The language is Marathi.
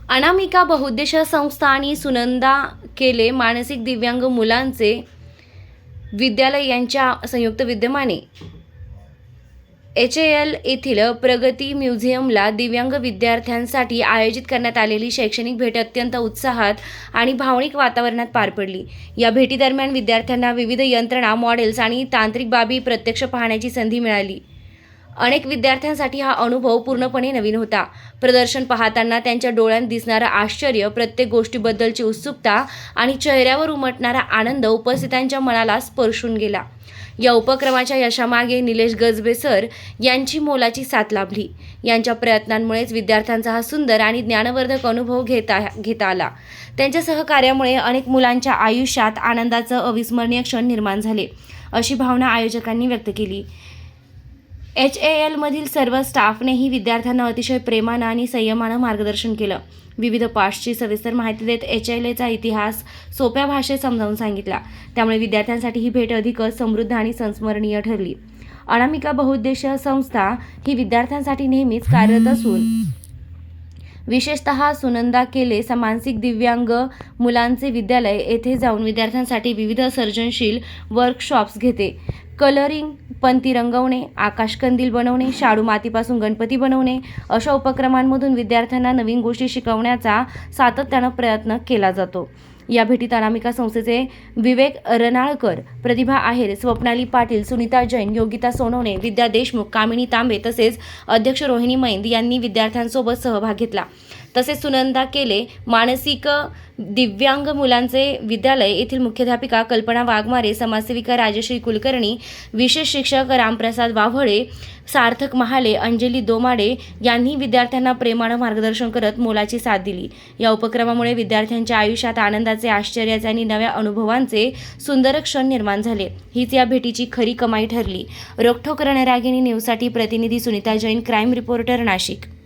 अनामिका बहुउद्देशीय संस्था आणि सुनंदा केले मानसिक दिव्यांग मुलांचे विद्यालय यांच्या संयुक्त विद्यमाने HAL येथील प्रगती म्युझियमला दिव्यांग विद्यार्थ्यांसाठी आयोजित करण्यात आलेली शैक्षणिक भेट अत्यंत उत्साहात आणि भावनिक वातावरणात पार पडली। या भेटीदरम्यान विद्यार्थ्यांना विविध यंत्रणा, मॉडेल्स आणि तांत्रिक बाबी प्रत्यक्ष पाहण्याची संधी मिळाली। अनेक विद्यार्थ्यांसाठी हा अनुभव पूर्णपणे नवीन होता। प्रदर्शन पाहताना त्यांच्या डोळ्यांत दिसणारं आश्चर्य, प्रत्येक गोष्टीबद्दलची उत्सुकता आणि चेहऱ्यावर उमटणारा आनंद उपस्थितांच्या मनाला स्पर्शून गेला। या उपक्रमाच्या यशामागे निलेश गजबे सर यांची मोलाची साथ लाभली। यांच्या प्रयत्नांमुळेच विद्यार्थ्यांचा हा सुंदर आणि ज्ञानवर्धक अनुभव घेता आला। त्यांच्या सहकार्यामुळे अनेक मुलांच्या आयुष्यात आनंदाचे अविस्मरणीय क्षण निर्माण झाले, अशी भावना आयोजकांनी व्यक्त केली। HAL मधील सर्व स्टाफनेही विद्यार्थ्यांना अतिशय प्रेमानं आणि संयमानं मार्गदर्शन केलं। विविध पार्ट्सची सविस्तर माहिती देत HALचा इतिहास सोप्या भाषेत समजावून सांगितला। त्यामुळे विद्यार्थ्यांसाठी ही भेट अधिकच समृद्ध आणि संस्मरणीय ठरली। अनामिका बहुउद्देशीय संस्था ही विद्यार्थ्यांसाठी नेहमीच कार्यरत असून विशेषतः सुनंदा केले मानसिक दिव्यांग मुलांचे विद्यालय येथे जाऊन विद्यार्थ्यांसाठी विविध सर्जनशील वर्कशॉप्स घेते। कलरिंग, पंती रंगवणे, आकाशकंदील बनवणे, शाडू मातीपासून गणपती बनवणे अशा उपक्रमांमधून विद्यार्थ्यांना नवीन गोष्टी शिकवण्याचा सातत्यानं प्रयत्न केला जातो। या भेटीत अनामिका संस्थेचे विवेक रनाळकर, प्रतिभा आहेर, स्वप्नाली पाटील, सुनीता जैन, योगिता सोनवणे, विद्या देशमुख, कामिनी तांबे तसेच अध्यक्ष रोहिणी मैंद यांनी विद्यार्थ्यांसोबत सहभाग घेतला। तसेच सुनंदा केले मानसिक दिव्यांग मुलांचे विद्यालय येथील मुख्याध्यापिका कल्पना वाघमारे, समाजसेविका राजश्री कुलकर्णी, विशेष शिक्षक रामप्रसाद वाव्हळे, सार्थक महाले, अंजली दोमाडे यांनी विद्यार्थ्यांना प्रेमानं मार्गदर्शन करत मोलाची साथ दिली। या उपक्रमामुळे विद्यार्थ्यांच्या आयुष्यात आनंदाचे, आश्चर्याचे आणि नव्या अनुभवांचे सुंदर क्षण निर्माण झाले। हीच या भेटीची खरी कमाई ठरली। रोखठोक रणरागिणी न्यूजसाठी प्रतिनिधी सुनीता जैन, क्राईम रिपोर्टर, नाशिक।